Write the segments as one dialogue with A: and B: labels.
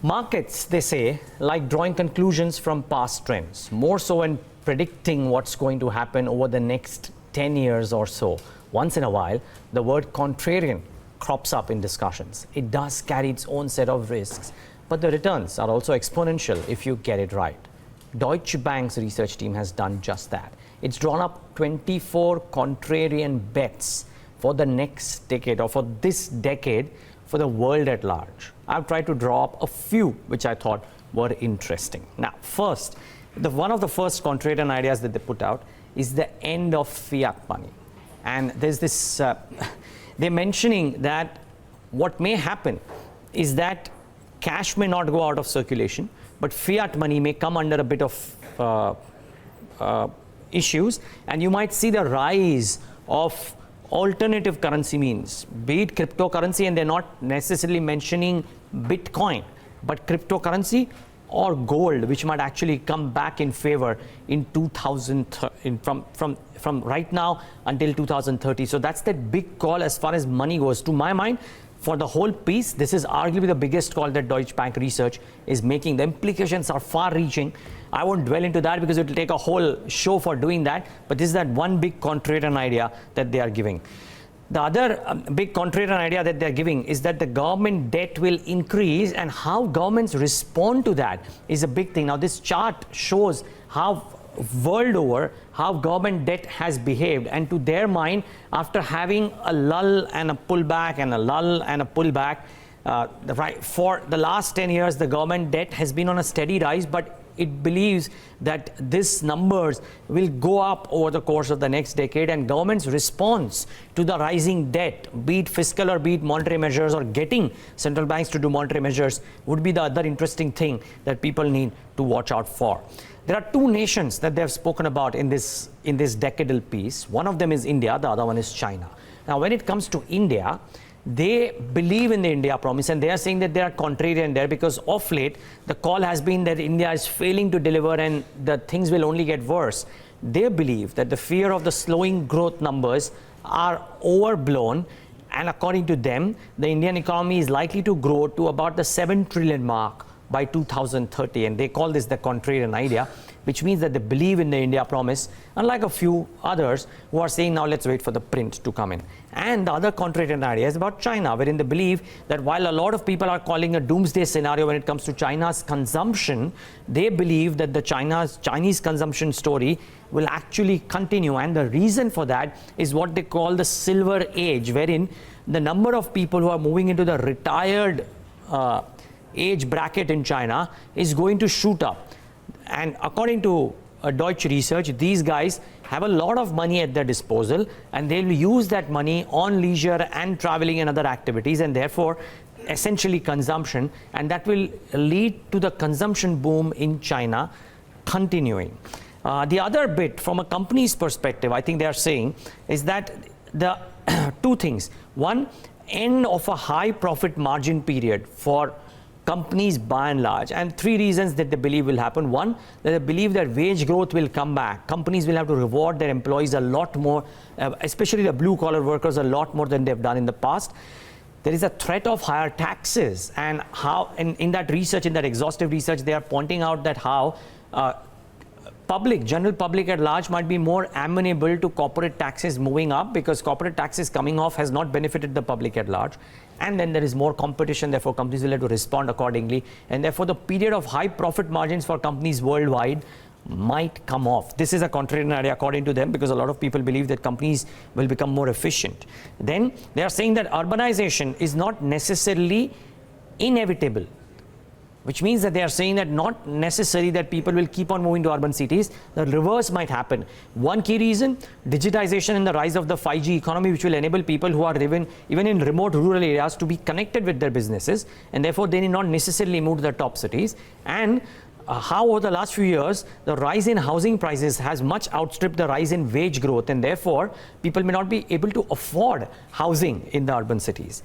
A: Markets, they say, like drawing conclusions from past trends, more so in predicting what's going to happen over the next 10 years or so. Once in a while, the word contrarian crops up in discussions. It does carry its own set of risks, but the returns are also exponential if you get it right. Deutsche Bank's research team has done just that. It's drawn up 24 contrarian bets for the next decade, or for this decade, for the world at large. I've tried to draw up a few which I thought were interesting. Now, first, one of the first contrarian ideas that they put out is the end of fiat money. And there's this, they're mentioning that what may happen is that cash may not go out of circulation, but fiat money may come under a bit of issues, and you might see the rise of alternative currency means, be it cryptocurrency, and they're not necessarily mentioning Bitcoin, but cryptocurrency or gold, which might actually come back in favor in from right now until 2030. So that's that big call as far as money goes. To my mind, for the whole piece, this is arguably the biggest call that Deutsche Bank research is making. The implications are far-reaching. I won't dwell into that because it will take a whole show for doing that, but this is that one big contrarian idea that they are giving. The other big contrarian idea that they're giving is that the government debt will increase, and how governments respond to that is a big thing. Now, this chart shows how world over how government debt has behaved, and to their mind, after having a lull and a pullback and a lull and a pullback, for the last 10 years, the government debt has been on a steady rise, but it believes that these numbers will go up over the course of the next decade, and government's response to the rising debt, be it fiscal or be it monetary measures, or getting central banks to do monetary measures, would be the other interesting thing that people need to watch out for. There are two nations that they have spoken about in this decadal piece. One of them is India, the other one is China. Now, when it comes to India, they believe in the India promise, and they are saying that they are contrarian there because of late the call has been that India is failing to deliver and that things will only get worse. They believe that the fear of the slowing growth numbers are overblown, and according to them, the Indian economy is likely to grow to about the 7 trillion mark by 2030, and they call this the contrarian idea, which means that they believe in the India promise, unlike a few others who are saying, now let's wait for the print to come in. And the other contrarian idea is about China, wherein they believe that while a lot of people are calling a doomsday scenario when it comes to China's consumption, they believe that the Chinese consumption story will actually continue. And the reason for that is what they call the silver age, wherein the number of people who are moving into the retired age bracket in China is going to shoot up. And according to Deutsche research, these guys have a lot of money at their disposal, and they'll use that money on leisure and traveling and other activities, and therefore essentially consumption, and that will lead to the consumption boom in China continuing. The other bit from a company's perspective, I think they are saying, is that the two things. One, end of a high profit margin period for companies by and large, and three reasons that they believe will happen. One, that they believe that wage growth will come back. Companies will have to reward their employees a lot more, especially the blue collar workers, a lot more than they've done in the past. There is a threat of higher taxes, and how in that research, in that exhaustive research, they are pointing out that how general public at large might be more amenable to corporate taxes moving up, because corporate taxes coming off has not benefited the public at large. And then there is more competition, therefore companies will have to respond accordingly, and therefore the period of high profit margins for companies worldwide might come off. This is a contrarian idea according to them, because a lot of people believe that companies will become more efficient. Then they are saying that urbanization is not necessarily inevitable, which means that they are saying that not necessary that people will keep on moving to urban cities. The reverse might happen. One key reason, digitization and the rise of the 5G economy, which will enable people who are living even in remote rural areas to be connected with their businesses, and therefore they need not necessarily move to the top cities. And how over the last few years, the rise in housing prices has much outstripped the rise in wage growth, and therefore people may not be able to afford housing in the urban cities.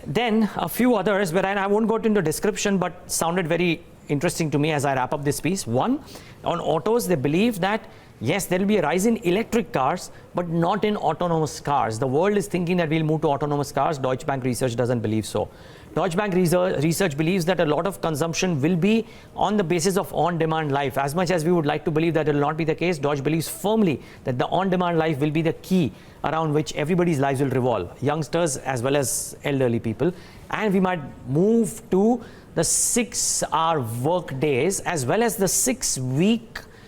A: Then a few others, where I won't go into description, but sounded very interesting to me as I wrap up this piece. One, on autos, they believe that yes, there will be a rise in electric cars, but not in autonomous cars. The world is thinking that we'll move to autonomous cars. Deutsche Bank research doesn't believe so. Deutsche Bank research believes that a lot of consumption will be on the basis of on-demand life. As much as we would like to believe that it will not be the case, Deutsche believes firmly that the on-demand life will be the key around which everybody's lives will revolve, youngsters as well as elderly people. And we might move to the 6-hour work days as well as the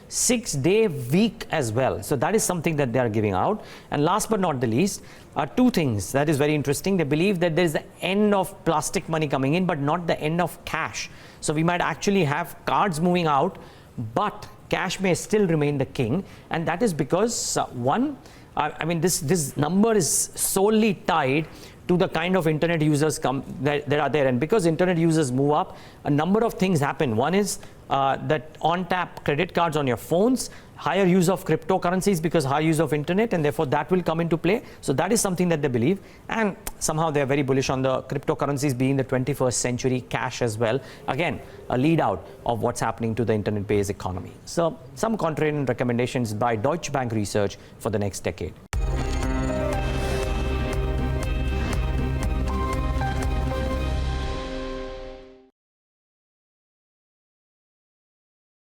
A: 6-day week as well. So that is something that they are giving out. And last but not the least, two things that is very interesting. They believe that there is the end of plastic money coming in, but not the end of cash. So we might actually have cards moving out, but cash may still remain the king. And that is because this number is solely tied to the kind of internet users that are there. And because internet users move up, a number of things happen. One is that on-tap credit cards on your phones, higher use of cryptocurrencies because higher use of internet, and therefore that will come into play. So that is something that they believe. And somehow they're very bullish on the cryptocurrencies being the 21st century cash as well. Again, a lead out of what's happening to the internet-based economy. So some contrarian recommendations by Deutsche Bank Research for the next decade.